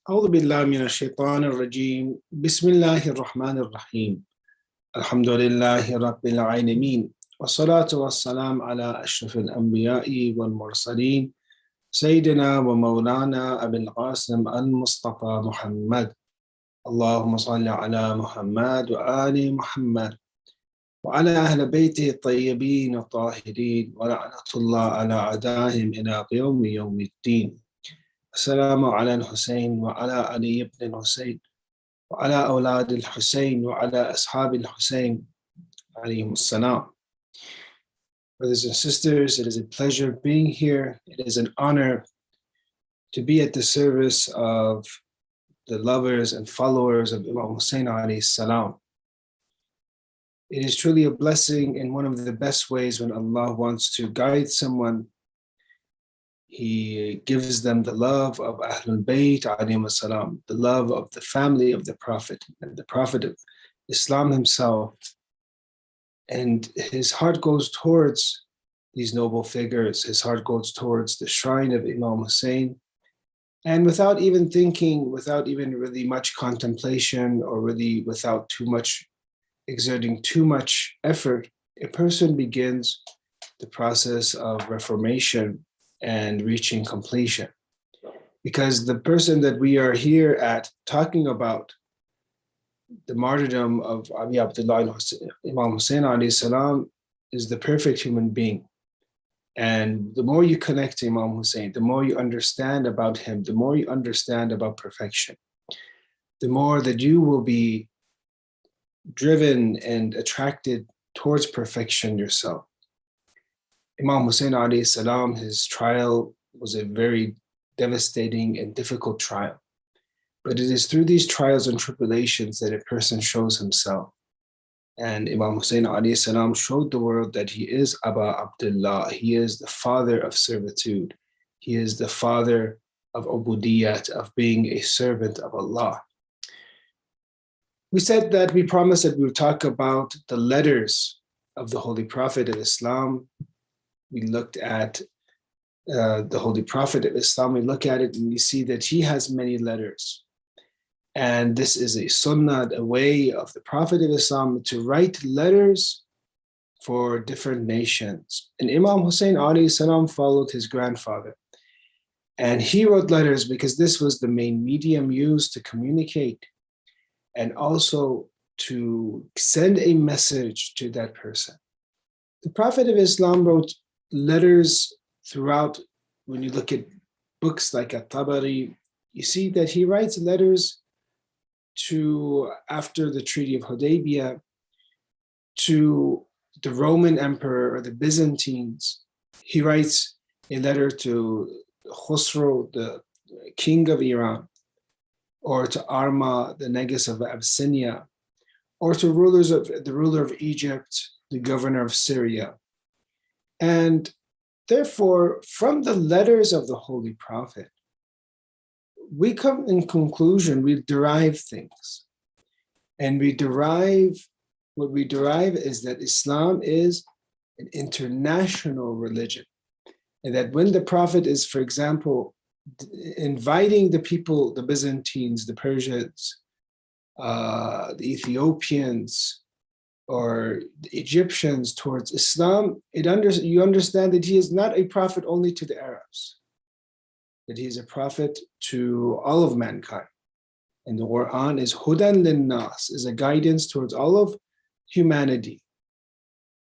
أعوذ بالله من الشيطان الرجيم بسم الله الرحمن الرحيم الحمد لله رب العالمين والصلاة والسلام على أشرف الأنبياء والمرسلين سيدنا ومولانا أبي القاسم المصطفى محمد اللهم صل على محمد وآل محمد وعلى أهل بيته الطيبين الطاهرين ولعنة الله على أعدائهم إلى يوم الدين. السلام على الحسين وعلى علي بن الحسين وعلى أولاد الحسين وعلى أصحاب الحسين عليهم السلام. Brothers and sisters, it is a pleasure being here. It is an honor to be at the service of the lovers and followers of Imam Hussain alayhi salam. It is truly a blessing in one of the best ways when Allah wants to guide someone. He gives them the love of Ahlul Bayt alayhim salam, the love of the family of the Prophet and the Prophet of Islam himself. And his heart goes towards these noble figures. His heart goes towards the shrine of Imam Hussain. And without even thinking, without even really much contemplation, or really without exerting too much effort, a person begins the process of reformation and reaching completion. Because the person that we are here at talking about, the martyrdom of Abi Abdullah Imam Hussain alayhi salam, is the perfect human being. And the more you connect to Imam Hussain, the more you understand about him, the more you understand about perfection, the more that you will be driven and attracted towards perfection yourself. Imam Hussain alayhi salam, his trial was a very devastating and difficult trial. But it is through these trials and tribulations that a person shows himself. And Imam Hussain alayhi salam showed the world that he is Aba Abdullah. He is the father of servitude. He is the father of ubudiyat, of being a servant of Allah. We said that we promised that we would talk about the letters of the Holy Prophet of Islam. We looked at the Holy Prophet of Islam. We look at it and we see that he has many letters. And this is a sunnah, a way of the Prophet of Islam to write letters for different nations. And Imam Hussain alayhi salam followed his grandfather. And he wrote letters because this was the main medium used to communicate and also to send a message to that person. The Prophet of Islam wrote letters throughout. When you look at books like At-Tabari, you see that he writes letters to, after the Treaty of Hudaybiyah, to the Roman Emperor or the Byzantines. He writes a letter to Khosrow, the king of Iran, or to Arma, the Negus of Abyssinia, or to the ruler of Egypt, the governor of Syria. And therefore, from the letters of the Holy Prophet, we come in conclusion, we derive things. And what we derive is that Islam is an international religion. And that when the Prophet is, for example, inviting the people, the Byzantines, the Persians, the Ethiopians, or the Egyptians towards Islam, you understand that he is not a prophet only to the Arabs, that he is a prophet to all of mankind. And the Quran is Hudan lin-nas, is a guidance towards all of humanity.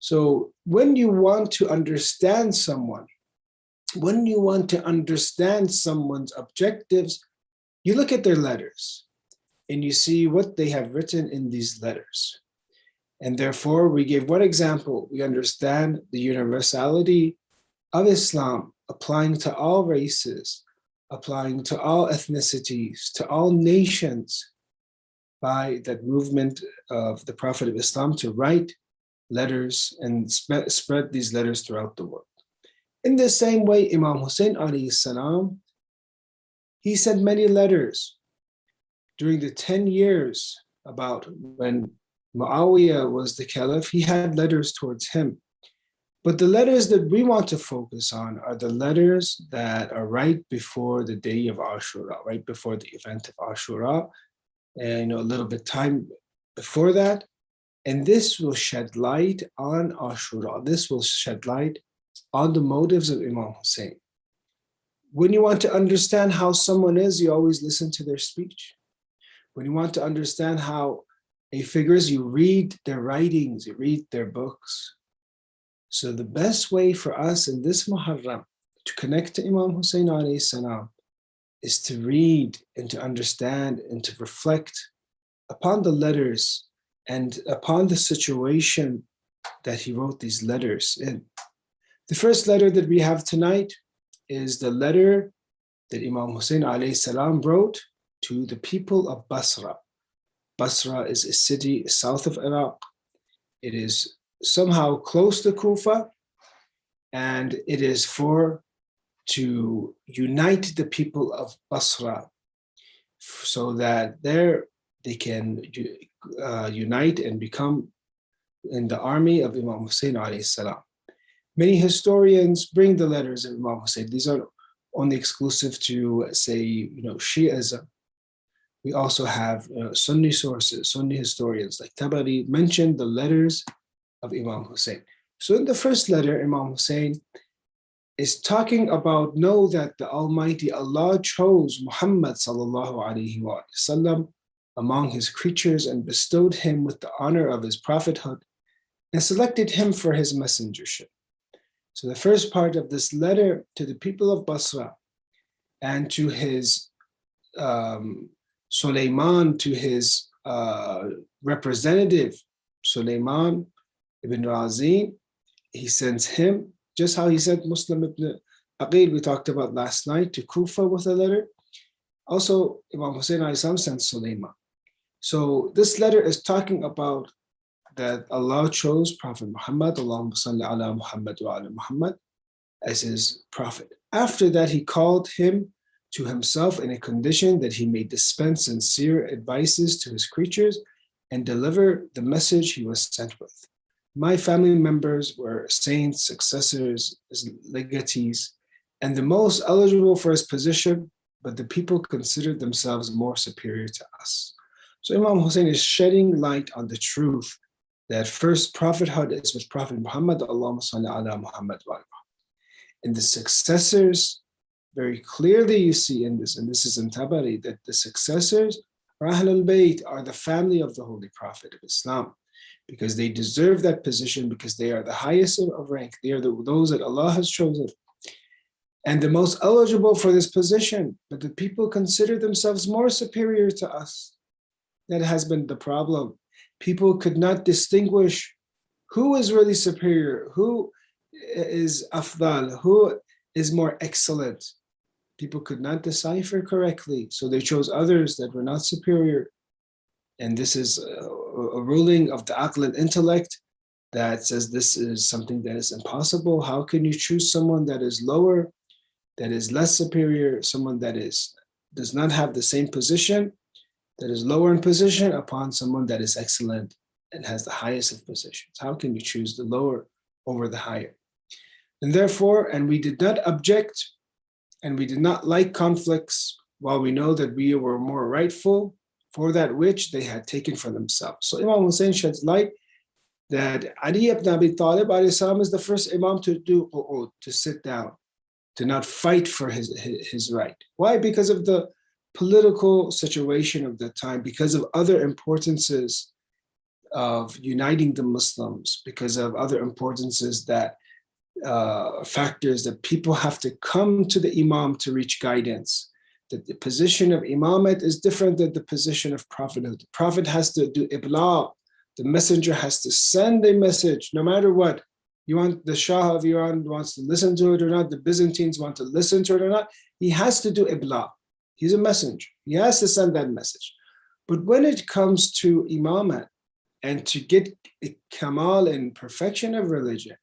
So when you want to understand someone, when you want to understand someone's objectives, you look at their letters and you see what they have written in these letters. And therefore, we gave one example. We understand the universality of Islam applying to all races, applying to all ethnicities, to all nations, by that movement of the Prophet of Islam to write letters and spread these letters throughout the world. In the same way, Imam Hussain alayhi salam, he sent many letters during the 10 years about when Muawiyah was the caliph. He had letters towards him. But the letters that we want to focus on are the letters that are right before the day of Ashura, right before the event of Ashura, and a little bit time before that. And this will shed light on Ashura. This will shed light on the motives of Imam Hussain. When you want to understand how someone is, you always listen to their speech. When you want to understand how a figure is, you read their writings, you read their books. So the best way for us in this Muharram to connect to Imam Hussain alayhi salam is to read and to understand and to reflect upon the letters and upon the situation that he wrote these letters in. The first letter that we have tonight is the letter that Imam Hussain alayhi salam wrote to the people of Basra. Basra is a city south of Iraq. It is somehow close to Kufa, and it is to unite the people of Basra so that they can unite and become in the army of Imam Hussain alayhi salam. Many historians bring the letters of Imam Hussain. These are only exclusive to, say, Shi'ism. We also have Sunni sources, Sunni historians like Tabari mention the letters of Imam Hussain. So in the first letter, Imam Hussain is talking about, know that the Almighty Allah chose Muhammad sallallahu alaihi wasallam among his creatures and bestowed him with the honor of his prophethood and selected him for his messengership. So the first part of this letter to the people of Basra and to his Sulaiman, to his representative, Sulaiman ibn Razin, he sends him, just how he sent Muslim ibn Aqil, we talked about last night, to Kufa with a letter. Also, Imam Hussain alayhi sent Sulaiman. So this letter is talking about that Allah chose Prophet Muhammad, Allahumma salli ala Muhammad wa ala Muhammad, as his prophet. After that, he called him to himself in a condition that he may dispense sincere advices to his creatures and deliver the message he was sent with. My family members were saints, successors, legatees, and the most eligible for his position, but the people considered themselves more superior to us. So Imam Hussain is shedding light on the truth that first prophethood is with Prophet Muhammad, Allahumma salli ala Muhammad wa ala. And the successors, very clearly you see in this, and this is in Tabari, that the successors are Ahlul Bayt, are the family of the Holy Prophet of Islam, because they deserve that position, because they are the highest of rank. They are those that Allah has chosen and the most eligible for this position, but the people consider themselves more superior to us. That has been the problem. People could not distinguish who is really superior, who is afdal, who is more excellent. People could not decipher correctly, so they chose others that were not superior. And this is a ruling of the aql and intellect that says this is something that is impossible. How can you choose someone that is lower, that is less superior, someone that does not have the same position, that is lower in position, upon someone that is excellent and has the highest of positions? How can you choose the lower over the higher? And therefore, and we did not object and we did not like conflicts, while we know that we were more rightful for that which they had taken for themselves. So Imam Hussain sheds light that Ali ibn Abi Talib is the first Imam to do qu'ud, to sit down, to not fight for his right. Why? Because of the political situation of the time, because of other importances of uniting the Muslims, because of other importances that factors that people have to come to the Imam to reach guidance. That the position of Imamate is different than the position of prophethood. The prophet has to do ibla. The messenger has to send a message, no matter what. You want the Shah of Iran wants to listen to it or not, the Byzantines want to listen to it or not, he has to do ibla. He's a messenger. He has to send that message. But when it comes to Imamate and to get a kamal and perfection of religion,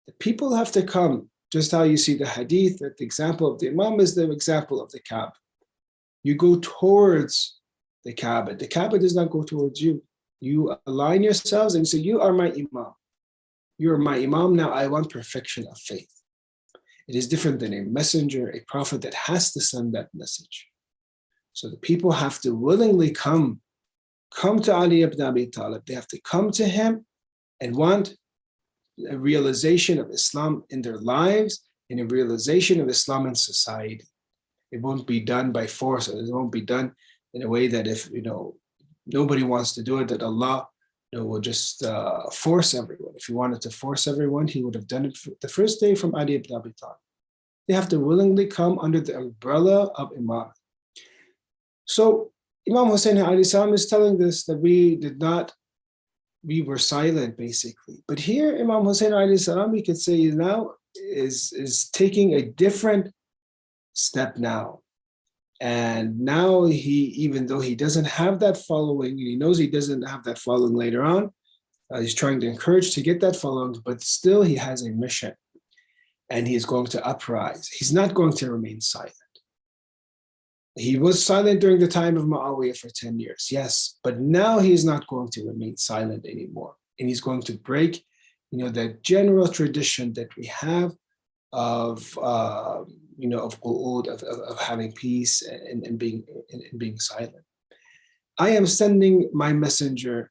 the people have to come, just how you see the hadith, that the example of the Imam is the example of the Kaaba. You go towards the Kaaba. The Kaaba does not go towards you. You align yourselves and say, you are my Imam. You're my Imam now. I want perfection of faith. It is different than a messenger, a prophet that has to send that message. So the people have to willingly come to Ali ibn Abi Talib. They have to come to him and want a realization of Islam in their lives and a realization of Islam in society. It won't be done by force, or it won't be done in a way that if nobody wants to do it, that Allah will just force everyone. If he wanted to force everyone, he would have done it the first day from Ali ibn Abi Talib. They have to willingly come under the umbrella of Imam. So Imam Hussain is telling this that we were silent basically. But here Imam Hussain we could say now is taking a different step now. And now even though he doesn't have that following, he knows he doesn't have that following later on, he's trying to encourage to get that following, but still he has a mission and he is going to uprise. He's not going to remain silent. He was silent during the time of Muawiyah for 10 years, yes, but now he is not going to remain silent anymore. And he's going to break, that general tradition that we have of qu'ud, of having peace and being silent. I am sending my messenger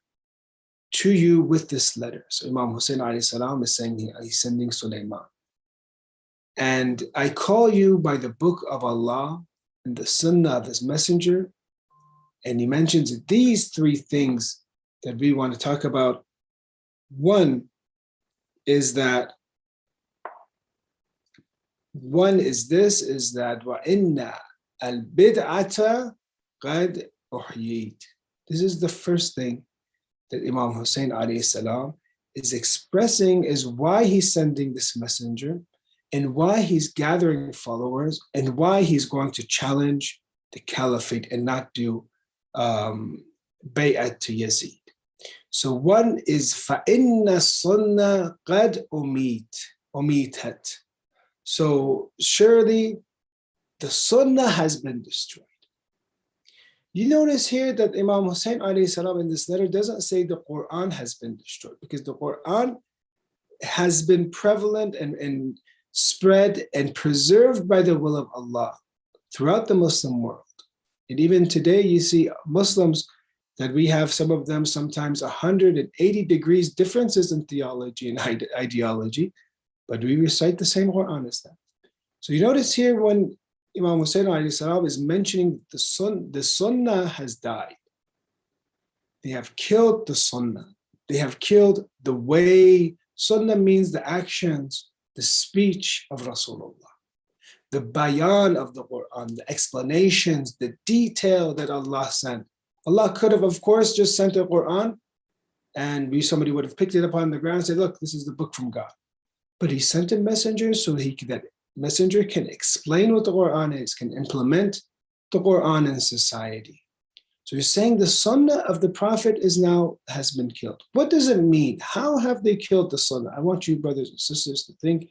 to you with this letter. So Imam Hussain is saying he's sending Sulaiman. And I call you by the book of Allah and the sunnah of his messenger. And he mentions these three things that we want to talk about. One is that وَإِنَّ الْبِدْعَةَ قَدْ أُحْيِيتَ. This is the first thing that Imam Hussain is expressing, is why he's sending this messenger and why he's gathering followers and why he's going to challenge the caliphate and not do bay'at to Yazid. So one is فَإِنَّ السُّنَّةَ قَدْ أُمِيتَتْ. So surely the sunnah has been destroyed. You notice here that Imam Hussain in this letter doesn't say the Quran has been destroyed, because the Quran has been prevalent and spread and preserved by the will of Allah throughout the Muslim world. And even today you see Muslims that we have, some of them sometimes 180 degrees differences in theology and ideology, but we recite the same Quran as them. So you notice here when Imam Hussain is mentioning the sunnah has died. They have killed the sunnah. They have killed the way. Sunnah means the actions, the speech of Rasulullah, the bayan of the Quran, the explanations, the detail that Allah sent. Allah could have, of course, just sent a Quran and somebody would have picked it up on the ground and said, look, this is the book from God. But he sent a messenger so that messenger can explain what the Quran is, can implement the Quran in society. So he's saying the sunnah of the Prophet has been killed. What does it mean? How have they killed the sunnah? I want you, brothers and sisters, to think,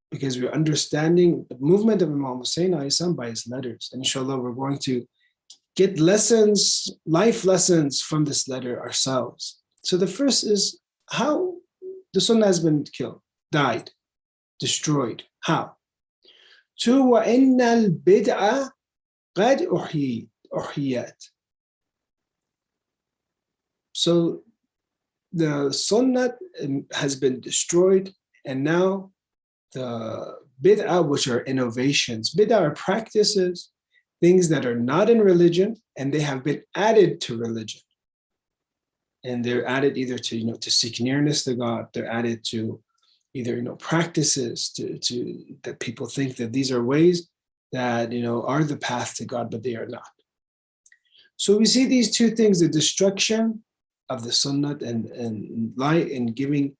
because we're understanding the movement of Imam Hussain by his letters. And inshallah, we're going to get lessons, life lessons from this letter ourselves. So the first is how the sunnah has been killed, died, destroyed. How? Two, وَإِنَّ الْبِدْعَ قَدْ أُحْيِيَتْ. So the sunnah has been destroyed, and now the bid'ah, which are innovations. Bid'ah are practices, things that are not in religion, and they have been added to religion. And they're added either to seek nearness to God, they're added to either practices to that people think that these are ways that are the path to God, but they are not. So we see these two things: the destruction of the sunnah and light and giving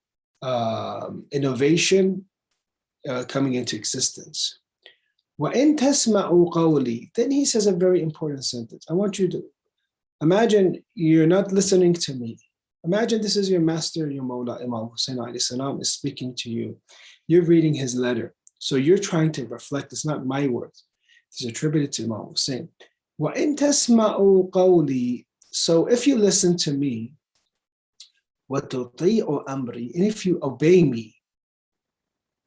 innovation coming into existence. وَإِن تَسْمَعُوا قَوْلِي. Then he says a very important sentence. I want you to imagine you're not listening to me. Imagine this is your master, your Mawla, Imam Hussain is speaking to you. You're reading his letter. So you're trying to reflect. It's not my words. It's attributed to Imam Hussain. وَإِن تَسْمَعُوا قَوْلِي. So if you listen to me, وَتُطِيعُ أَمْرِي, and if you obey me,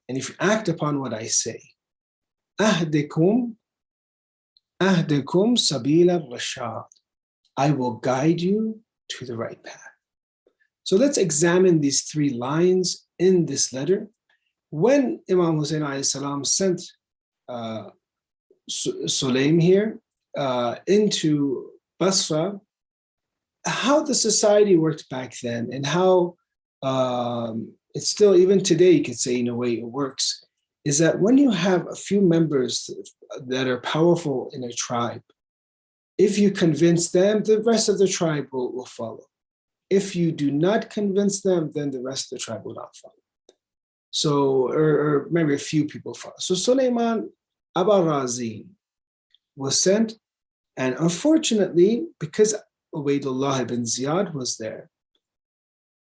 and if you act upon what I say, أَهْدِكُمْ سَبِيلَ الرَّشَادِ, I will guide you to the right path. So let's examine these three lines in this letter. When Imam Hussain alayhi salam sent Sulaim here into Basra, how the society worked back then, and how it's still, even today, you could say in a way it works, is that when you have a few members that are powerful in a tribe, if you convince them, the rest of the tribe will follow. If you do not convince them, then the rest of the tribe will not follow. So, or maybe a few people follow. So Sulaiman Razavian was sent, and unfortunately, because Ubaydullah ibn Ziyad was there,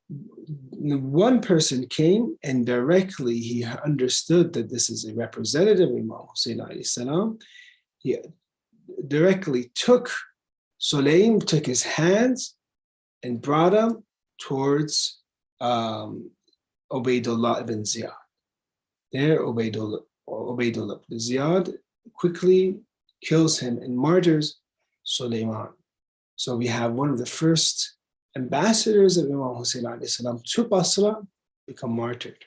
one person came and directly he understood that this is a representative of Imam Hussain alayhi salam. He directly took Sulaim, took his hands and brought him towards Ubaydullah ibn Ziyad. There, Ubaydullah ibn Ziyad quickly kills him and martyrs Sulaiman. So we have one of the first ambassadors of Imam Hussain alayhi salam to Basra become martyred.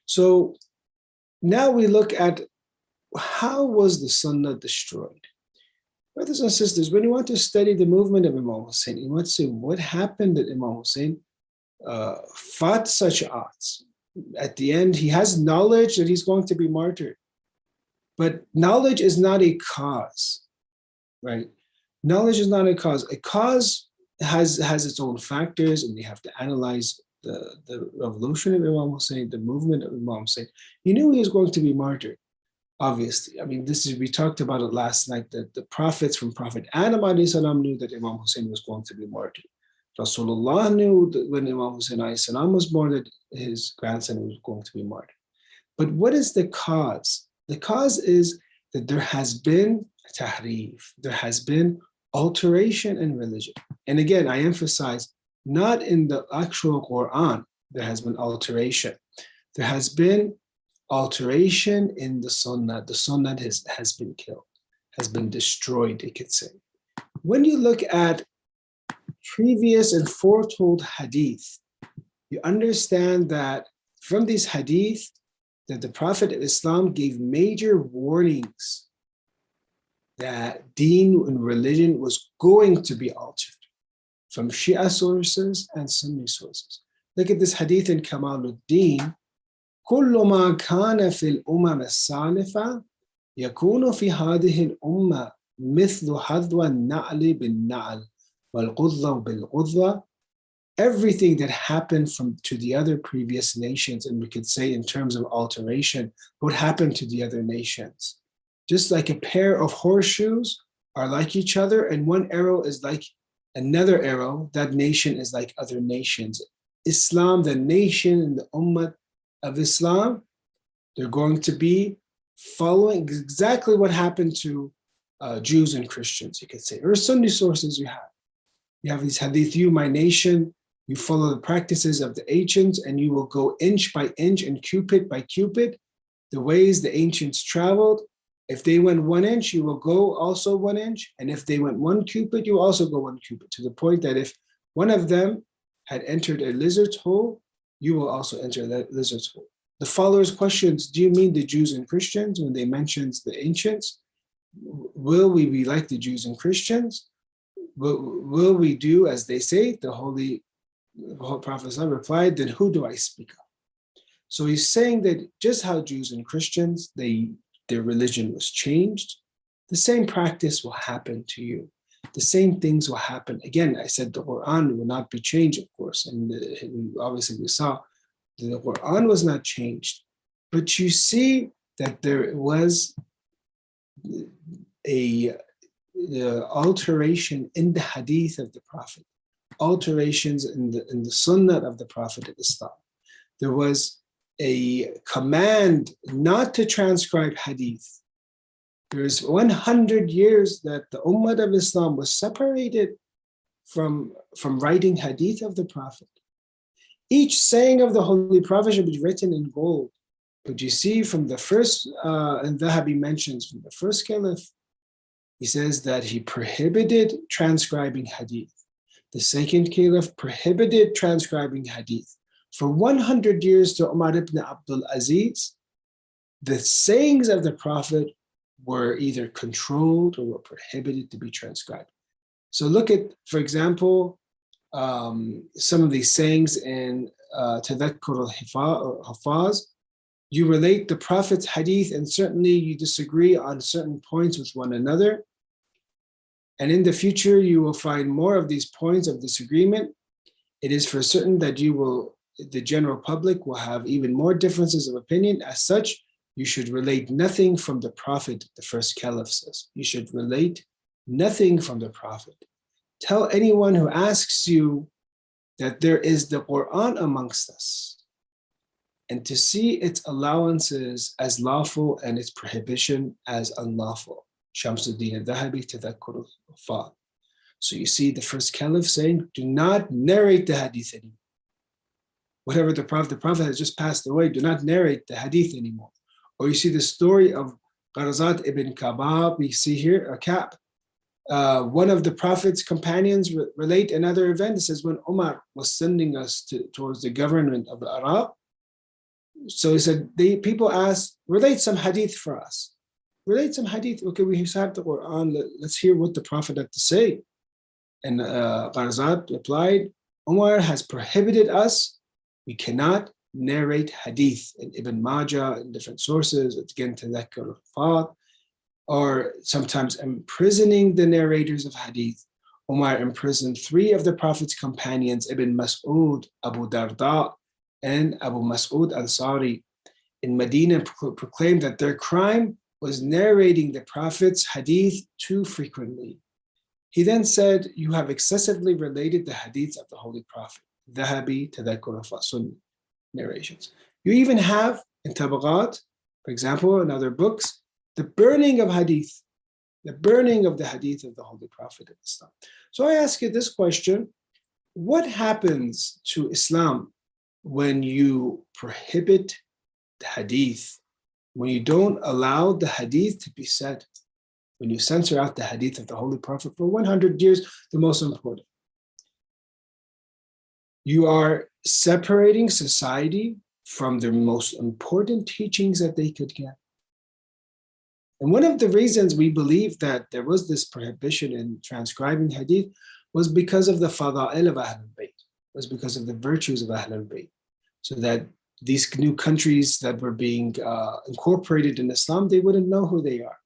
So now we look at how was the Sunnah destroyed? Brothers and sisters, when you want to study the movement of Imam Hussain, you want to say what happened that Imam Hussain fought such odds. At the end, he has knowledge that he's going to be martyred. But knowledge is not a cause, right? Knowledge is not a cause. A cause has its own factors, and we have to analyze the revolution of Imam Hussain, the movement of Imam Hussain. He knew he was going to be martyred, obviously. I mean, we talked about it last night, that the prophets from Prophet Adam alayhi salam knew that Imam Hussain was going to be martyred. Rasulullah knew that when Imam Hussain alayhi salam was born, that his grandson was going to be martyred. But what is the cause? The cause is that there has been tahrif, there has been alteration in religion. And again, I emphasize, not in the actual Quran, there has been alteration. There has been alteration in the Sunnah. The Sunnah has been killed, has been destroyed, you could say. When you look at previous and foretold hadith, you understand that from these hadith, that the Prophet of Islam gave major warnings that deen and religion was going to be altered from Shia sources and Sunni sources. Look at this hadith in Kamaluddin. كل ما كان في الأمم السالفة يكون في هذه الأمة مثل حذو النعل بالنعل والقذة بالقذة. Everything that happened to the other previous nations, and we could say in terms of alteration, what happened to the other nations. Just like a pair of horseshoes are like each other, and one arrow is like another arrow, that nation is like other nations. Islam, the nation and the ummah of Islam, they're going to be following exactly what happened to Jews and Christians, you could say. Or Sunni sources you have these hadith, you, my nation, you follow the practices of the ancients, and you will go inch by inch and cubit by cubit, the ways the ancients traveled. If they went 1 inch, you will go also 1 inch. And if they went 1 cubit, you also go 1 cubit, to the point that if one of them had entered a lizard's hole, you will also enter that lizard's hole. The followers questions, do you mean the Jews and Christians when they mentions the ancients? Will we be like the Jews and Christians? Will we do as they say? The Holy Prophet replied, then who do I speak of? So he's saying that just how Jews and Christians, their religion was changed, the same practice will happen to you. The same things will happen. Again, I said the Quran will not be changed, of course. And obviously we saw the Quran was not changed. But you see that there was the alteration in the hadith of the Prophet, alterations in the sunnah of the Prophet of Islam. There was a command not to transcribe hadith. There's 100 years that the Ummah of Islam was separated from writing hadith of the Prophet. Each saying of the Holy Prophet should be written in gold. But you see from the first, and Dhahabi mentions from the first caliph, he says that he prohibited transcribing hadith. The second caliph prohibited transcribing hadith. For 100 years to Umar ibn Abdul Aziz, the sayings of the Prophet were either controlled or were prohibited to be transcribed. So look at, for example, some of these sayings in Tadhakkur al-Hafaz. You relate the Prophet's hadith and certainly you disagree on certain points with one another. And in the future, you will find more of these points of disagreement. It is for certain that the general public will have even more differences of opinion. As such, you should relate nothing from the Prophet, the first caliph says. You should relate nothing from the Prophet. Tell anyone who asks you that there is the Quran amongst us, and to see its allowances as lawful and its prohibition as unlawful. Shamsuddin al-Dhahabi, Tadhakkur al-Hafaz. So you see the first caliph saying, do not narrate the hadith anymore. Whatever the Prophet has just passed away, do not narrate the hadith anymore. Or you see the story of Gharazat ibn Kabab, we see here, a Ka'b. One of the Prophet's companions relate another event. It says when Umar was sending us towards the government of the Arab, so he said, people asked, relate some hadith for us. Relate some hadith. Okay, we have the Quran. Let's hear what the Prophet had to say. And Gharazat replied, Umar has prohibited us. We cannot narrate hadith. In Ibn Majah, in different sources, it's again Tadhakkur al-Hafaz, or sometimes imprisoning the narrators of hadith. Umar imprisoned 3 of the Prophet's companions, Ibn Mas'ud, Abu Darda, and Abu Mas'ud Ansari in Medina, proclaimed that their crime was narrating the Prophet's hadith too frequently. He then said, you have excessively related the hadiths of the Holy Prophet. Dhahabi, Tadhakkur al-Hafaz, narrations. You even have in Tabaqat, for example, in other books, the burning of hadith, the burning of the hadith of the Holy Prophet of Islam. So I ask you this question, what happens to Islam when you prohibit the hadith, when you don't allow the hadith to be said, when you censor out the hadith of the Holy Prophet for 100 years, the most important? You are separating society from the most important teachings that they could get. And one of the reasons we believe that there was this prohibition in transcribing hadith was because of the fada'il of Ahlul Bayt, was because of the virtues of Ahlul Bayt. So that these new countries that were being incorporated in Islam, they wouldn't know who they are.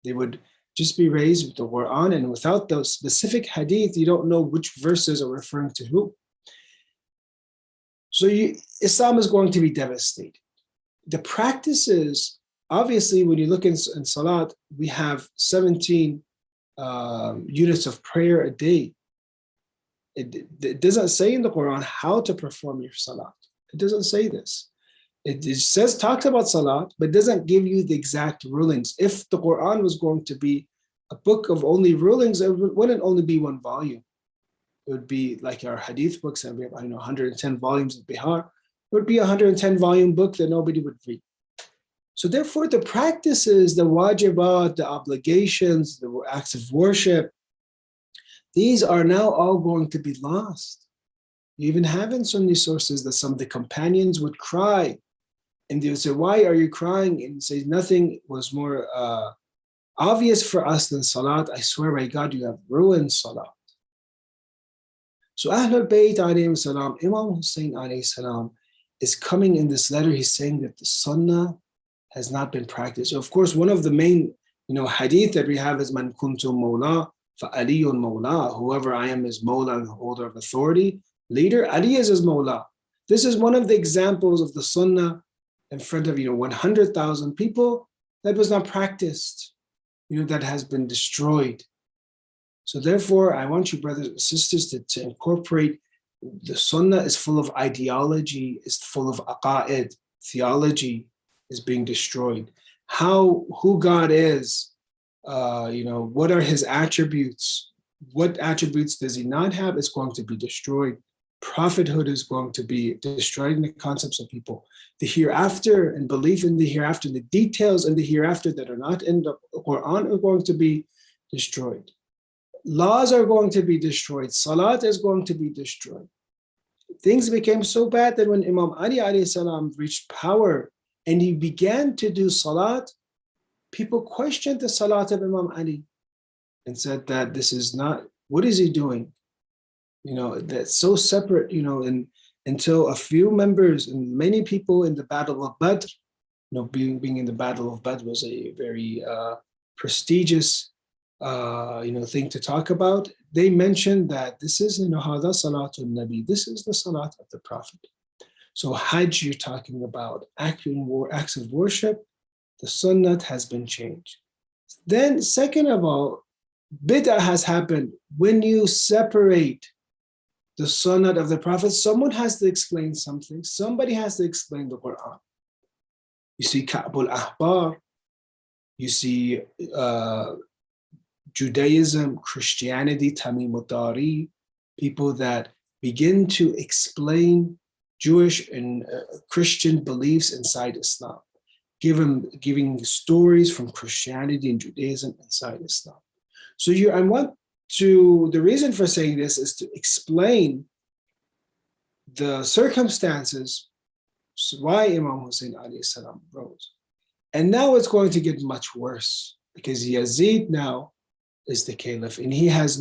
They would just be raised with the Quran, and without those specific hadith, you don't know which verses are referring to who. So Islam is going to be devastated. The practices, obviously, when you look in Salat, we have 17 units of prayer a day. It doesn't say in the Quran how to perform your Salat. It doesn't say this. It says, talks about Salat, but doesn't give you the exact rulings. If the Quran was going to be a book of only rulings, it wouldn't only be one volume. It would be like our hadith books, and we have 110 volumes of Bihar. It would be a 110 volume book that nobody would read. So therefore, the practices, the wajibat, the obligations, the acts of worship, these are now all going to be lost. You even have in Sunni sources that some of the companions would cry, and they would say, why are you crying? And say, nothing was more obvious for us than Salat. I swear by God, you have ruined Salat. So Ahlul Bayt alayhi salam, Imam Hussain alayhi salam, is coming in this letter. He's saying that the Sunnah has not been practiced. So of course, one of the main hadith that we have is Man kuntu mawla fa aliyun mawla. Whoever I am is mawla, and holder of authority. Leader, Ali is his mawla. This is one of the examples of the Sunnah in front of 100,000 people that was not practiced, that has been destroyed. So therefore, I want you, brothers and sisters, to incorporate the Sunnah is full of ideology, is full of aqa'id, theology is being destroyed. Who God is, what are his attributes, what attributes does he not have, is going to be destroyed. prophethood is going to be destroying the concepts of people. The hereafter and belief in the hereafter, the details in the hereafter that are not in the Quran are going to be destroyed. Laws are going to be destroyed. Salat is going to be destroyed. Things became so bad that when Imam Ali alayhi salam reached power and he began to do salat, people questioned the salat of Imam Ali and said that this is not, what is he doing? That's so separate, and until a few members and many people in the Battle of Badr, being in the Battle of Badr was a very prestigious, thing to talk about. They mentioned that this is, Hada Salatul Nabi, this is the Salat of the Prophet. So Hajj, you're talking about acts of worship, the Sunnah has been changed. Then second of all, Bid'ah has happened. When you separate the Sunnah of the Prophet, someone has to explain something. Somebody has to explain the Quran. You see Ka'bul Ahbar, you see Judaism, Christianity, Tamim al-Dari, people that begin to explain Jewish and Christian beliefs inside Islam, giving stories from Christianity and Judaism inside Islam. So the reason for saying this is to explain the circumstances why Imam Hussain alayhi salam rose. And now it's going to get much worse because Yazid now is the caliph and he has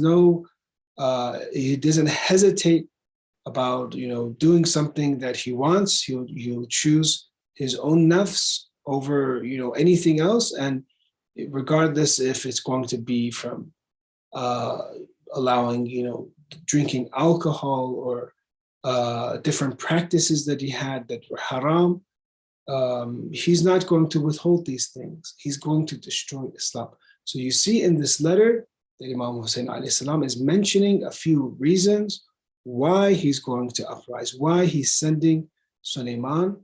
he doesn't hesitate about, doing something that he wants. He'll choose his own nafs over, anything else. And regardless if it's going to be from allowing, drinking alcohol or different practices that he had that were haram, he's not going to withhold these things. He's going to destroy Islam. So you see in this letter that Imam Hussain alayhi salam is mentioning a few reasons why he's going to uprise, why he's sending Sulaiman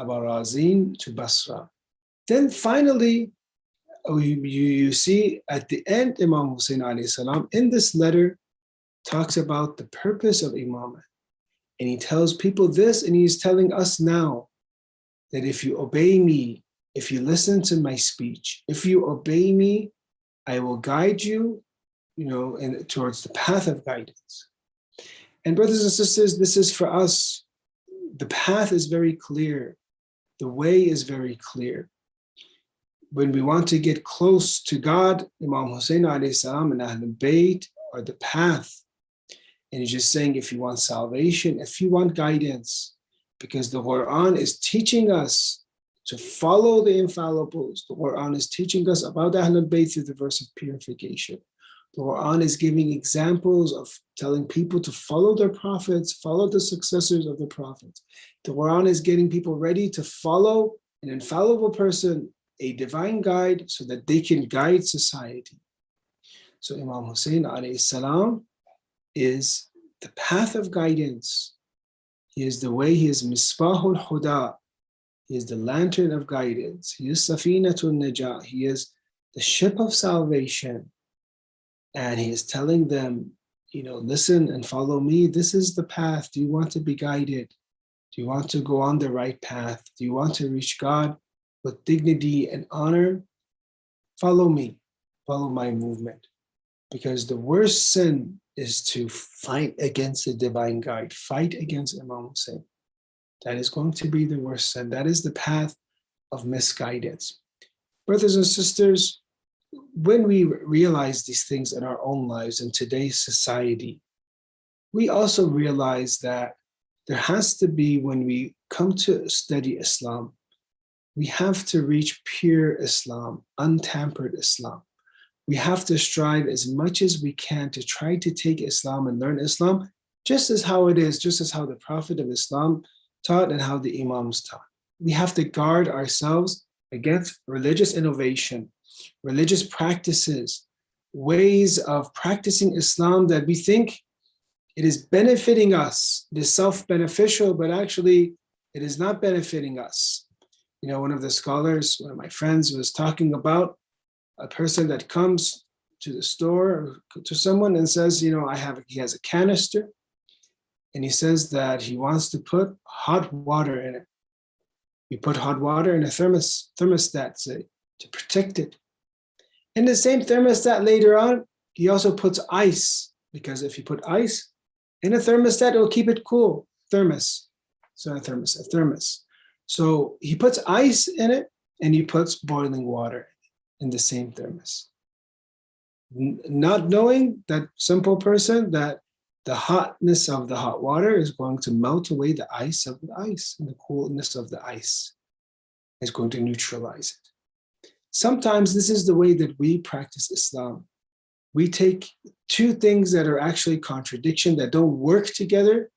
Abarazin to Basra. Then finally, you see at the end, Imam Hussain alayhi salam in this letter talks about the purpose of Imamah. And he tells people this, and he's telling us now that if you obey me, if you listen to my speech, if you obey me, I will guide you, towards the path of guidance. And brothers and sisters, this is for us. The path is very clear. The way is very clear. When we want to get close to God, Imam Hussain alayhi salam and Ahlul Bayt are the path. And he's just saying, if you want salvation, if you want guidance, because the Quran is teaching us to follow the infallibles. The Quran is teaching us about Ahlul Bayt through the verse of purification. The Quran is giving examples of telling people to follow their prophets, follow the successors of the prophets. The Quran is getting people ready to follow an infallible person, a divine guide, so that they can guide society. So Imam Hussain alayhi salam is the path of guidance. He is the way, he is Misbahul Huda. He is the lantern of guidance. He is Safinatul Najah. He is the ship of salvation. And he is telling them, listen and follow me. This is the path. Do you want to be guided? Do you want to go on the right path? Do you want to reach God with dignity and honor? Follow me. Follow my movement. Because the worst sin is to fight against the divine guide, fight against Imam Hussain. That is going to be the worst sin. That is the path of misguidance. Brothers and sisters, when we realize these things in our own lives in today's society, we also realize that there has to be, when we come to study Islam, we have to reach pure Islam, untampered Islam. We have to strive as much as we can to try to take Islam and learn Islam just as how it is, just as how the Prophet of Islam taught and how the Imams taught. We have to guard ourselves against religious innovation, religious practices, ways of practicing Islam that we think it is benefiting us, it is self-beneficial, but actually it is not benefiting us. One of the scholars, one of my friends, was talking about a person that comes to the store to someone and says, he has a canister And he says that he wants to put hot water in it. You put hot water in a thermostat, say, to protect it. In the same thermostat later on, he also puts ice, because if you put ice in a thermostat, it will keep it cool. Thermos. So a thermos. So he puts ice in it, and he puts boiling water in the same thermos. Not knowing, that simple person, that the hotness of the hot water is going to melt away the ice of the ice, and the coolness of the ice is going to neutralize it. Sometimes this is the way that we practice Islam. We take two things that are actually contradiction, that don't work together,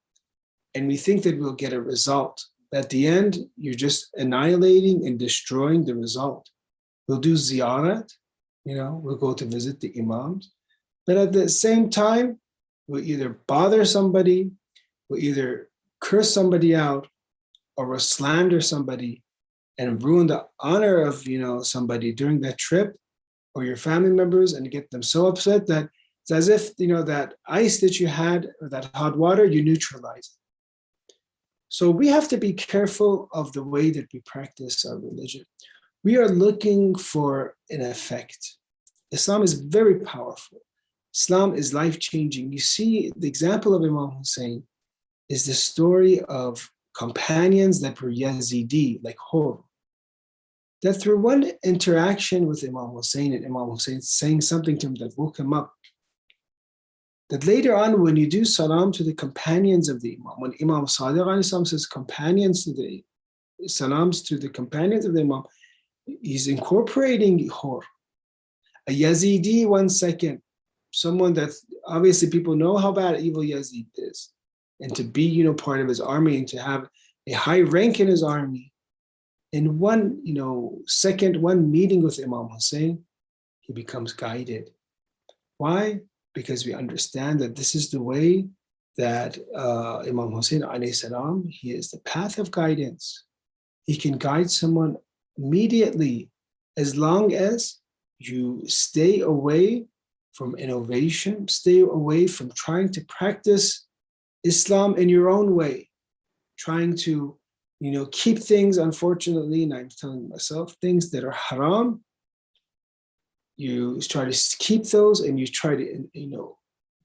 and we think that we'll get a result. At the end, you're just annihilating and destroying the result. We'll do ziyarat, we'll go to visit the imams, but at the same time, we'll either bother somebody, we'll either curse somebody out, or we'll slander somebody and ruin the honor of somebody during that trip, or your family members, and get them so upset that it's as if that ice that you had, or that hot water, you neutralize it. So we have to be careful of the way that we practice our religion. We are looking for an effect. Islam is very powerful. Islam is life-changing. You see, the example of Imam Hussain is the story of companions that were Yazidi, like Hur, that through one interaction with Imam Hussain, and Imam Hussain saying something to him that woke him up, that later on, when you do salam to the companions of the Imam, when Imam Sadiq says salams to the companions of the Imam, he's incorporating Hur. A Yazidi, 1 second, someone that obviously people know how bad evil Yazid is, and to be part of his army, and to have a high rank in his army, in 1 second, one meeting with Imam Hussain, he becomes guided. Why? Because we understand that this is the way that Imam Hussain alayhi salam, he is the path of guidance. He can guide someone immediately, as long as you stay away from innovation, stay away from trying to practice Islam in your own way, trying to keep things, unfortunately, and I'm telling myself, things that are haram. You try to keep those, and you try to,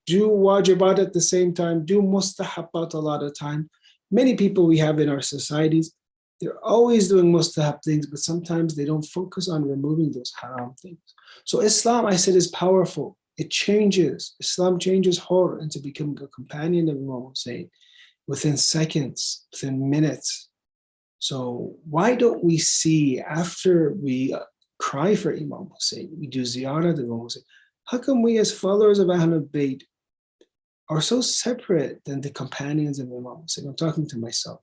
do wajibat at the same time, do mustahabat a lot of time. Many people we have in our societies, they're always doing mustahab things, but sometimes they don't focus on removing those haram things. So Islam, I said, is powerful. It changes. Islam changes Hur into becoming a companion of Imam Hussain within seconds, within minutes. So why don't we see, after we cry for Imam Hussain, we do ziyarah to Imam Hussain, how come we as followers of Ahlul Bayt are so separate than the companions of Imam Hussain? I'm talking to myself.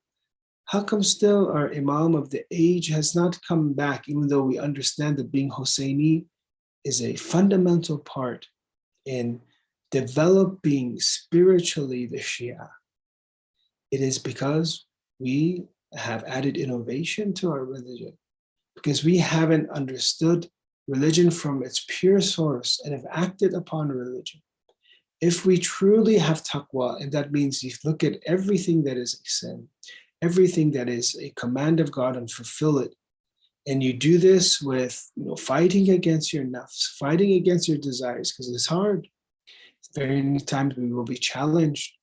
How come still our Imam of the age has not come back, even though we understand that being Hussaini is a fundamental part in developing spiritually the Shia? It is because we have added innovation to our religion, because we haven't understood religion from its pure source and have acted upon religion. If we truly have taqwa, and that means you look at everything that is a sin, everything that is a command of God, and fulfill it, and you do this with fighting against your nafs, fighting against your desires, because it's hard. Very many times we will be challenged.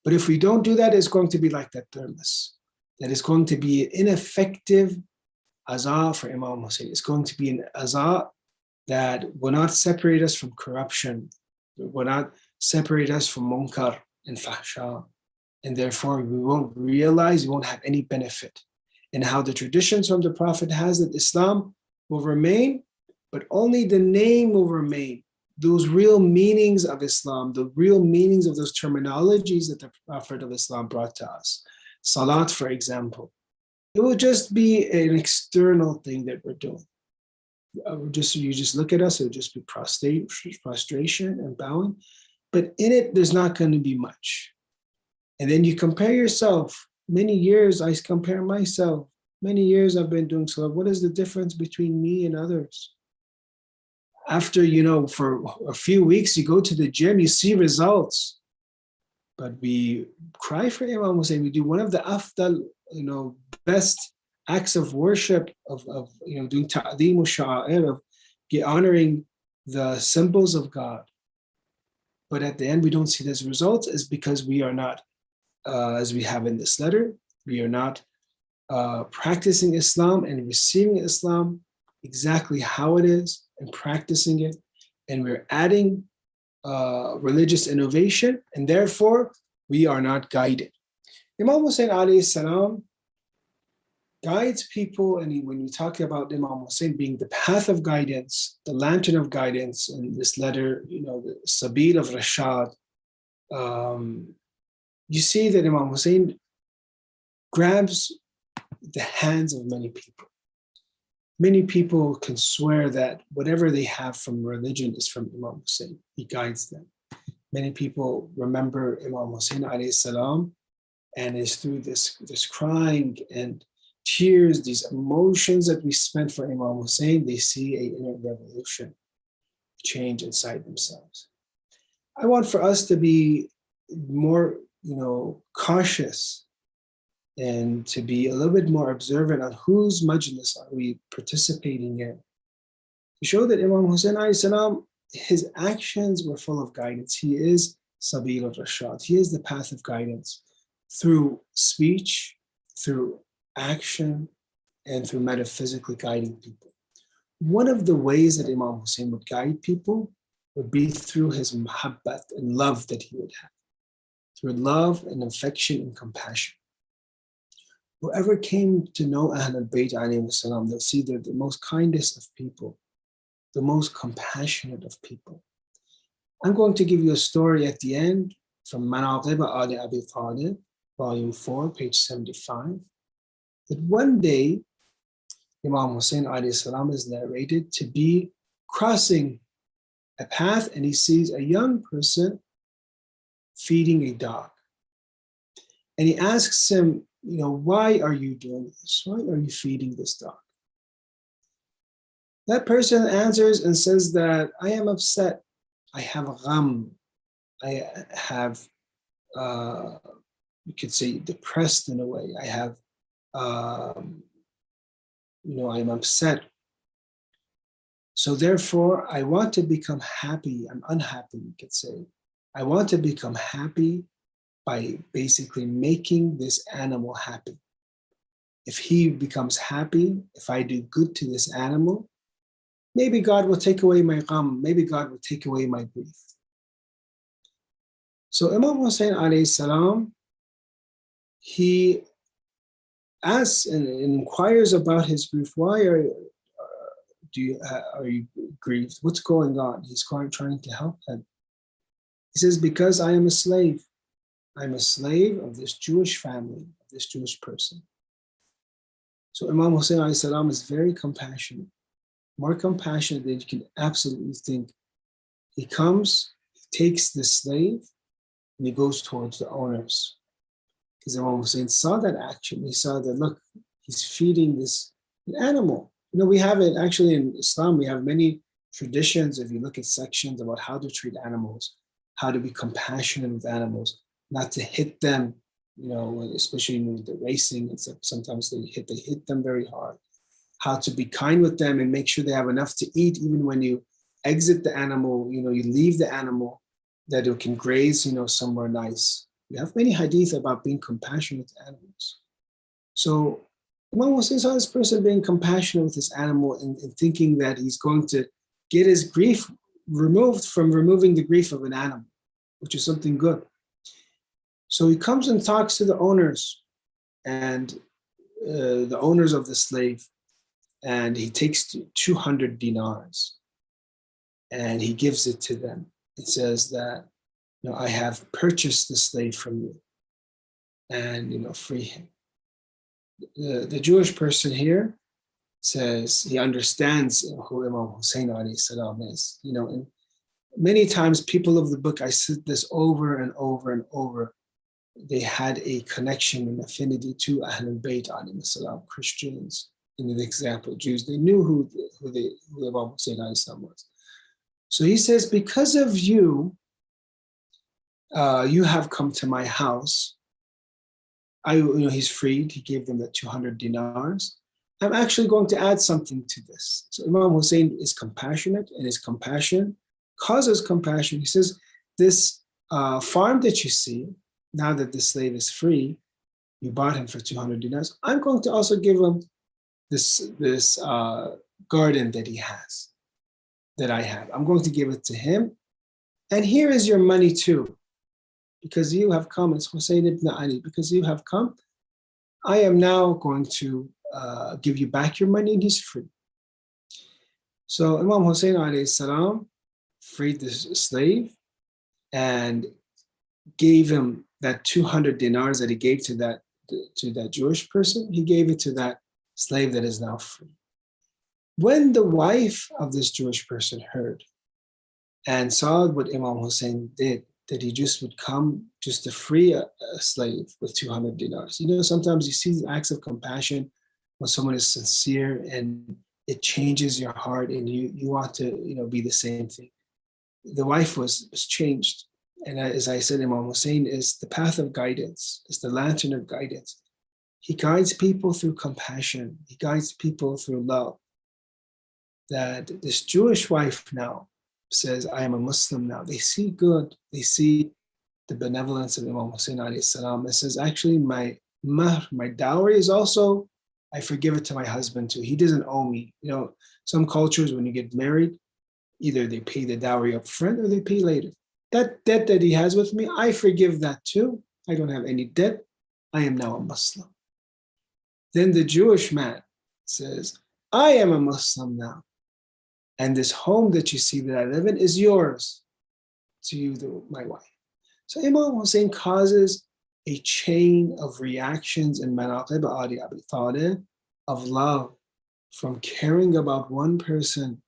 But if we don't do that, it's going to be like that thermos. That is going to be an ineffective azah for Imam Hussain. It's going to be an azah that will not separate us from corruption, will not separate us from munkar and fahsha. And therefore, we won't realize, we won't have any benefit. And how the traditions from the Prophet has that Islam will remain, but only the name will remain. Those real meanings of Islam, the real meanings of those terminologies that the Prophet of Islam brought to us. Salat, for example. It will just be an external thing that we're doing. You just look at us, it will just be prostration and bowing. But in it, there's not going to be much. And then you compare yourself. Many years, I compare myself. Many years I've been doing salat. What is the difference between me and others? After, for a few weeks, you go to the gym, you see results. but we cry for Imam Hussain. We do one of the afdal, best acts of worship of doing ta'zeem sha'air, of honoring the symbols of God. But at the end, we don't see those results, is because we are not, as we have in this letter, we are not practicing Islam and receiving Islam exactly how it is and practicing it. And we're adding religious innovation, and therefore we are not guided. Imam Hussain alayhi salam guides people, and when we talk about Imam Hussain being the path of guidance, the lantern of guidance in this letter, the Sabil of Rashad, you see that Imam Hussain grabs the hands of many people. Many people can swear that whatever they have from religion is from Imam Hussain. He guides them. Many people remember Imam Hussain alayhi salam, and it's through this crying and tears, these emotions that we spent for Imam Hussain, they see an inner revolution, change inside themselves. I want for us to be more, cautious, and to be a little bit more observant on whose majlis are we participating in. To show that Imam Hussain alayhi salam, his actions were full of guidance. He is Sabil al-Rashad. He is the path of guidance through speech, through action, and through metaphysically guiding people. One of the ways that Imam Hussain would guide people would be through his muhabbat and love that he would have, through love and affection and compassion. Whoever came to know Ahlul Bayt alayhim salam, they'll see they're the most kindest of people, the most compassionate of people. I'm going to give you a story at the end from Manaqib Ali Abi Talib, volume 4, page 75, that one day Imam Hussain alayhi salam is narrated to be crossing a path, and he sees a young person feeding a dog. And he asks him, why are you doing this? Why are you feeding this dog? That person answers and says that I am upset. I have gham. I have, you could say, depressed in a way. I have, I'm upset. So therefore, I want to become happy. I'm unhappy, you could say. I want to become happy by basically making this animal happy. If he becomes happy, if I do good to this animal, maybe God will take away my gham, maybe God will take away my grief. So Imam Hussain alayhi salam, he asks and inquires about his grief. Why are you grieved? What's going on? He's trying to help him. He says, because I am a slave. I'm a slave of this Jewish family, of this Jewish person. So Imam Hussain alayhi salam is very compassionate, more compassionate than you can absolutely think. He comes, he takes the slave, and he goes towards the owners. Because Imam Hussain saw that action. He saw that, look, he's feeding this animal. We have it actually in Islam, we have many traditions. If you look at sections about how to treat animals, how to be compassionate with animals, not to hit them, especially with the racing, and sometimes they hit them very hard. How to be kind with them and make sure they have enough to eat, even when you exit the animal, you leave the animal, that it can graze, somewhere nice. We have many hadith about being compassionate with animals. So Imam Hussain saw this person being compassionate with this animal and thinking that he's going to get his grief removed from removing the grief of an animal, which is something good. So he comes and talks to the owners and the owners of the slave, and he takes 200 dinars and he gives it to them. It says that, I have purchased the slave from you, and, free him. The Jewish person here says he understands who Imam Hussain alayhi salam is. And many times people of the book, I said this over and over and over, they had a connection and affinity to Ahlul Bayt alayhi salam, Christians, in the example, Jews. They knew who Imam Hussain alayhi salam was. So he says, because of you, you have come to my house. He's freed. He gave them the 200 dinars. I'm actually going to add something to this. So Imam Hussain is compassionate, and his compassion causes compassion. He says, this farm that you see, now that the slave is free, you bought him for 200 dinars. I'm going to also give him this garden that he has, that I have. I'm going to give it to him. And here is your money too. Because you have come, it's Hussein ibn Ali, because you have come, I am now going to give you back your money, and he's free. So Imam Hussain alayhi salam freed the slave and gave him that 200 dinars that he gave to that Jewish person. He gave it to that slave that is now free. When the wife of this Jewish person heard and saw what Imam Hussain did, that he just would come just to free a slave with 200 dinars. Sometimes you see acts of compassion when someone is sincere, and it changes your heart, and you want to be the same thing. The wife was changed. And as I said, Imam Hussain is the path of guidance, is the lantern of guidance. He guides people through compassion. He guides people through love. That this Jewish wife now says, I am a Muslim now. They see good. They see the benevolence of Imam Hussain alayhi salam. It says, actually, my mahr, my dowry is also, I forgive it to my husband too. He doesn't owe me. Some cultures, when you get married, either they pay the dowry up front or they pay later. That debt that he has with me, I forgive that too. I don't have any debt. I am now a Muslim. Then the Jewish man says, I am a Muslim now. And this home that you see that I live in is yours, to you, my wife. So Imam Hussain causes a chain of reactions in Manaqib Ali Abi Talib of love, from caring about one person.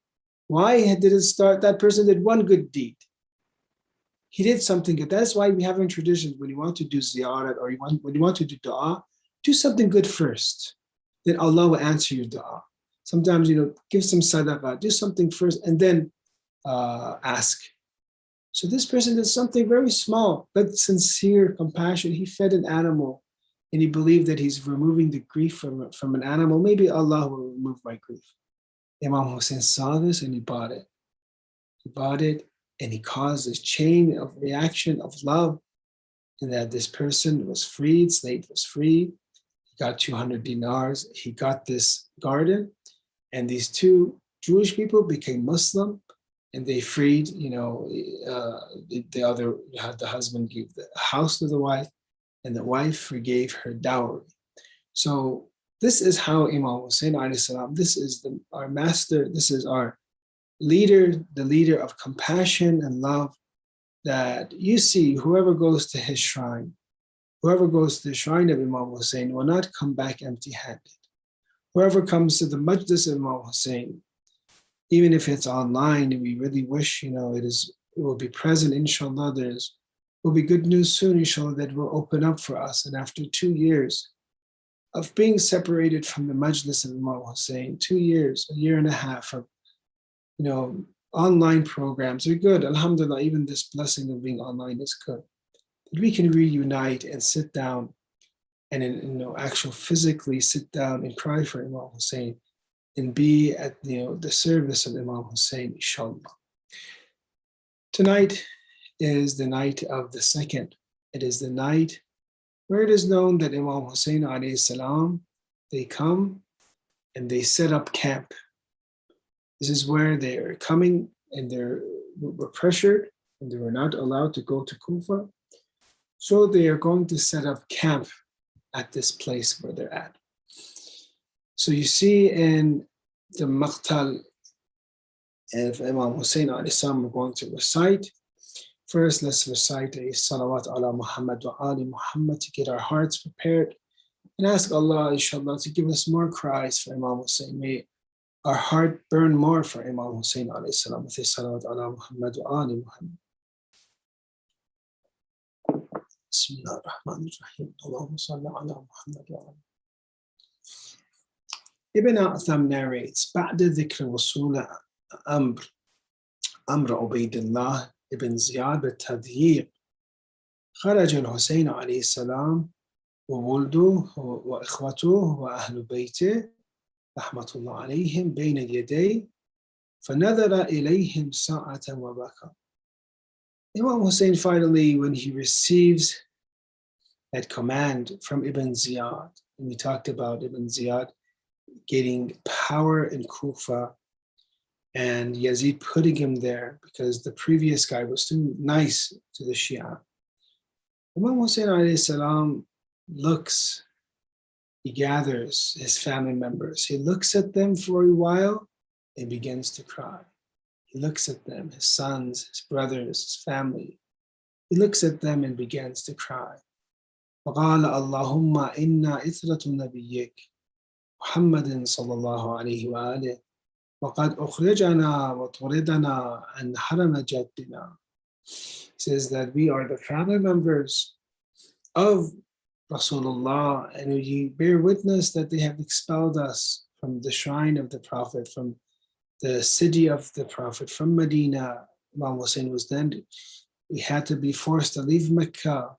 Why did it start? That person did one good deed. He did something good. That's why we have in traditions, when you want to do ziyarat or when you want to do dua, do something good first. Then Allah will answer your dua. Sometimes, give some sadaqah, do something first, and then ask. So this person did something very small, but sincere compassion. He fed an animal, and he believed that he's removing the grief from an animal. Maybe Allah will remove my grief. Imam Hussain saw this, and he bought it. He bought it, and he caused this chain of reaction of love, and that this person was freed, slave was freed. He got 200 dinars. He got this garden. And these two Jewish people became Muslim, and they freed, the husband gave the house to the wife, and the wife forgave her dowry. So this is how Imam Hussain alayhi salam, this is our master, this is our leader, the leader of compassion and love, that you see whoever goes to his shrine, whoever goes to the shrine of Imam Hussain will not come back empty-handed. Whoever comes to the majlis of Imam Hussain, even if it's online, and we really wish, it will be present, inshallah, will be good news soon, inshallah, that will open up for us. And after 2 years of being separated from the majlis of Imam Hussain, 2 years, a year and a half of, online programs are good. Alhamdulillah, even this blessing of being online is good. That we can reunite and sit down and actual physically sit down and cry for Imam Hussain and be at the service of Imam Hussain, inshallah. Tonight is the night of the second. It is the night where it is known that Imam Hussain alayhi salam, they come and they set up camp. This is where they are coming, and they were pressured and they were not allowed to go to Kufa. So they are going to set up camp at this place where they're at. So you see in the Maqtal of Imam Hussain alayhi salam, we're going to recite. First, let's recite a salawat ala Muhammad wa ali Muhammad to get our hearts prepared, and ask Allah, inshallah, to give us more cries for Imam Hussain. May our heart burn more for Imam Hussain alayhi salam with a salawat ala Muhammad wa ali Muhammad. Bismillah ar-Rahman ar-Rahim. Allahumma salli ala Muhammad wa ali. Ibn Al-Assam narrates, بعد ذكر وصول أمر عبيد الله ibn Ziyad al-Tadyiq خرج الحسين عليه السلام وولده وإخوته وأهل بيته رحمة الله عليهم بين اليدي فنظر إليهم ساعة وبكى. Imam Hussain finally, when he receives that command from Ibn Ziyad, and we talked about Ibn Ziyad getting power in Kufa and Yazid putting him there because the previous guy was too nice to the Shia. Imam Hussain alayhi salam looks, he gathers his family members, he looks at them for a while and begins to cry. He looks at them, his sons, his brothers, his family. He looks at them and begins to cry. فقال اللهم إنا إثرة نبيك محمد صلى الله عليه وآله وقد أخرجنا وطردنا عن حرم جدنا. He says that we are the family members of Rasulullah, and we bear witness that they have expelled us from the shrine of the Prophet, from the city of the Prophet, from Medina. Imam Hussain was then, we had to be forced to leave Mecca.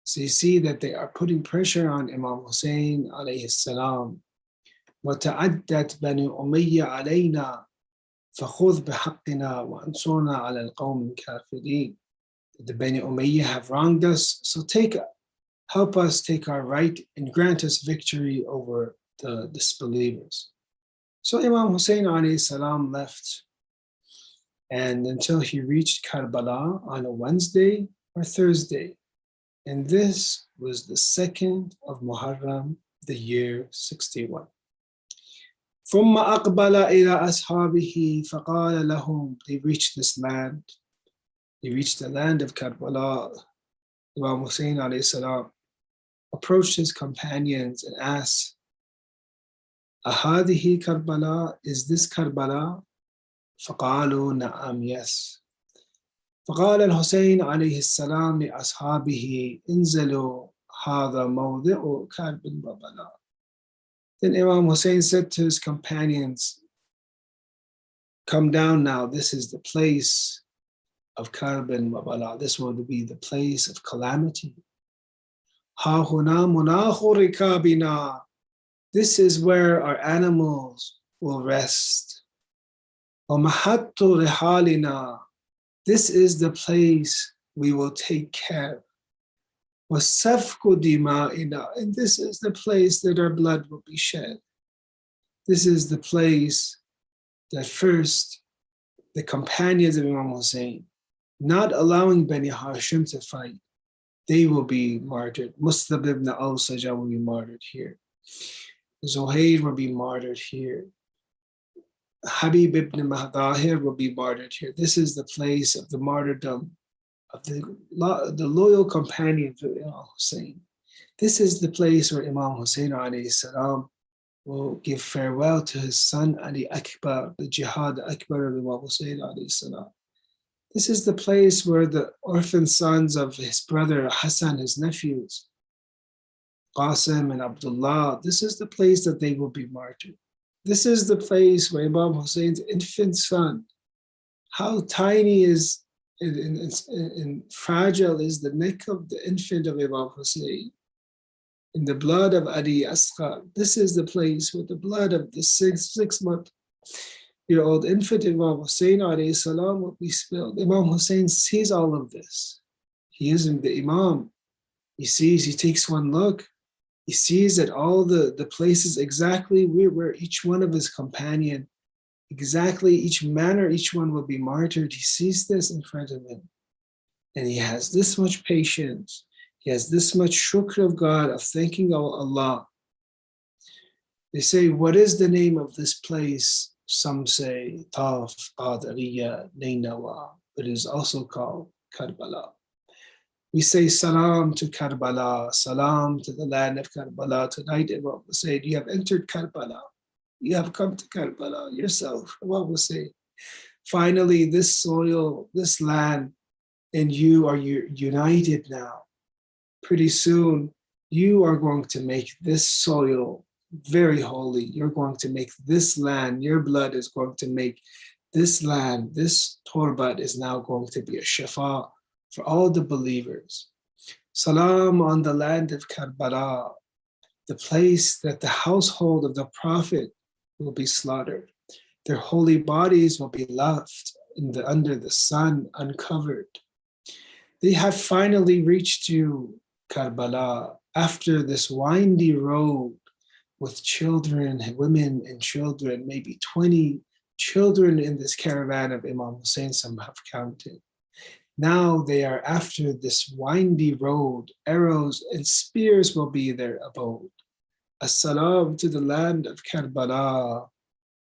So you see that they are putting pressure on Imam Hussain alayhi salam. وتعدت بني أمية علينا فخذ بحقنا وانصرنا على القوم الكافرين. The Bani Umayyah have wronged us, so help us take our right and grant us victory over the disbelievers. So Imam Hussain alayhi salam left, and until he reached Karbala on a Wednesday or Thursday, and this was the 2nd of Muharram, the year 61. ثم أقبل إلى أصحابه فقال لهم. They reached this land. They reached the land of Karbala. Imam Hussain alayhi salam approached his companions and asked, أهذه Karbala? Is this Karbala? فقالوا نعم, yes. فقال الحسين عليه السلام لأصحابه انزلوا هذا موضع كرب وبلاء. Then Imam Hussain said to his companions, come down now, this is the place of Karb and Wabala. This will be the place of calamity. Ha huna munakhu rikabina. This is where our animals will rest. Wa mahattu rihalina. This is the place we will take care. وَسَفْكُ دِمَائِنَا. And this is the place that our blood will be shed. This is the place that first the companions of Imam Hussain, not allowing Bani Hashim to fight, they will be martyred. Mustab ibn al-Sajjah will be martyred here. Zuhair will be martyred here. Habib ibn Mahdahir will be martyred here. This is the place of the martyrdom of the loyal companions of Imam Hussain. This is the place where Imam Hussain alayhi salam will give farewell to his son Ali Akbar, the Jihad Akbar of Imam Hussain alayhi salam. This is the place where the orphan sons of his brother Hassan, his nephews, Qasim and Abdullah, this is the place that they will be martyred. This is the place where Imam Hussein's infant son, how tiny is and fragile is the neck of the infant of Imam Hussain. In the blood of Ali Asghar, this is the place where the blood of the six-month-year-old infant Imam Hussain alayhi salam will be spilled. Imam Hussain sees all of this. He isn't the Imam. He sees, he takes one look, he sees that all the places exactly where each one of his companion, exactly each manner, each one will be martyred. He sees this in front of him. And he has this much patience. He has this much shukr of God, of thanking Allah. They say, what is the name of this place? Some say Taf, Qadariya, Nainawa. It is also called Karbala. We say salam to Karbala, salam to the land of Karbala. Tonight, Imam will say, you have entered Karbala. You have come to Karbala yourself. Imam will say, finally, this soil, this land, and you are united now. Pretty soon, you are going to make this soil very holy. You're going to make this land, your blood is going to make this land, this turbat is now going to be a shafa for all the believers. Salam on the land of Karbala, the place that the household of the Prophet will be slaughtered. Their holy bodies will be left under the sun, uncovered. They have finally reached you, Karbala, after this windy road with children, women and children, maybe 20 children in this caravan of Imam Hussain, some have counted. Now they are after this windy road, arrows and spears will be their abode. As-salam to the land of Karbala,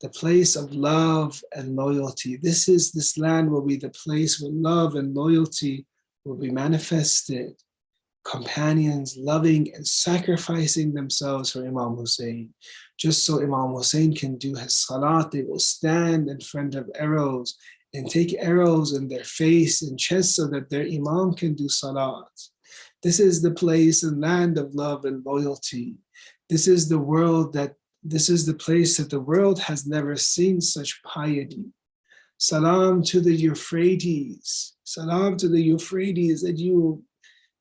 the place of love and loyalty. This land will be the place where love and loyalty will be manifested. Companions loving and sacrificing themselves for Imam Hussain. Just so Imam Hussain can do his salat, they will stand in front of arrows and take arrows in their face and chest so that their Imam can do salat. This is the place and land of love and loyalty. This is the place that the world has never seen such piety. Salam to the Euphrates. Salam to the Euphrates, that you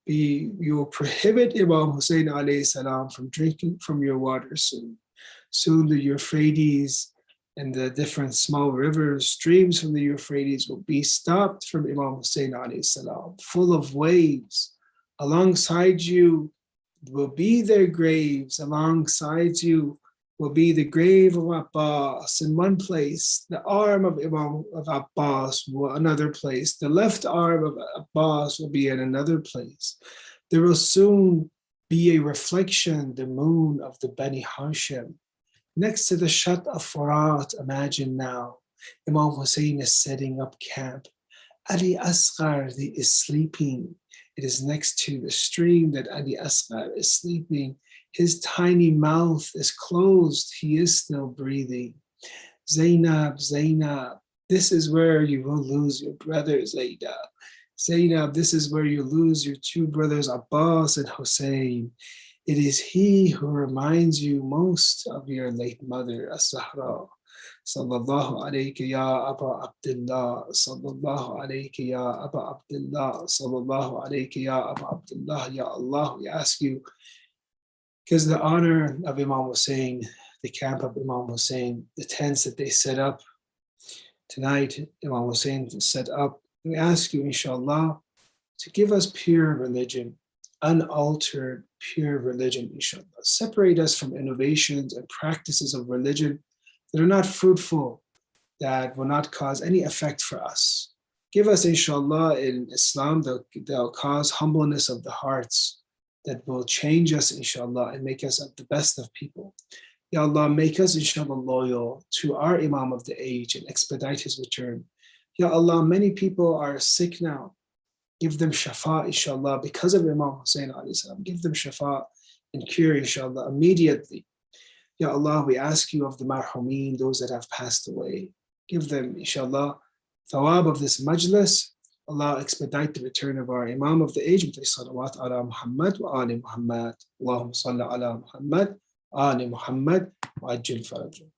will prohibit Imam Hussain alayhi salam from drinking from your water soon. Soon the Euphrates and the different small rivers, streams from the Euphrates will be stopped from Imam Hussain alayhi salam, full of waves. Alongside you will be their graves. Alongside you will be the grave of Abbas in one place, the arm of Abbas will another place, the left arm of Abbas will be in another place. There will soon be a reflection, the moon of the Bani Hashim. Next to the Shat of Furat, imagine now, Imam Hussain is setting up camp. Ali Asghar is sleeping. It is next to the stream that Ali Asghar is sleeping. His tiny mouth is closed. He is still breathing. Zainab, Zainab, this is where you will lose your brother, Zainab. Zainab, this is where you lose your two brothers, Abbas and Hussein. It is he who reminds you most of your late mother, As-Sahra. Sallallahu alayka ya Aba Abdullah, Sallallahu alayka ya Aba Abdullah, Sallallahu alayka ya Aba Abdullah. Ya Allah, we ask you, because the honor of Imam Hussain, the camp of Imam Hussain, the tents that they set up tonight, Imam Hussain set up, we ask you, inshallah, to give us pure religion, unaltered, pure religion, inshallah. Separate us from innovations and practices of religion that are not fruitful, that will not cause any effect for us. Give us, inshallah, in Islam, that will cause humbleness of the hearts, that will change us, inshallah, and make us the best of people. Ya Allah, make us, inshallah, loyal to our Imam of the age and expedite his return. Ya Allah, many people are sick now. Give them shafa, inshallah, because of Imam Hussain alayhi salam. Give them shafa and cure, inshallah, immediately. Ya Allah, we ask you of the marhumeen, those that have passed away. Give them, inshallah, thawab of this majlis. Allah, expedite the return of our Imam of the age with the salawat ala Muhammad wa ali Muhammad. Allahumma salli ala Muhammad, ali Muhammad, wa ajil farajah.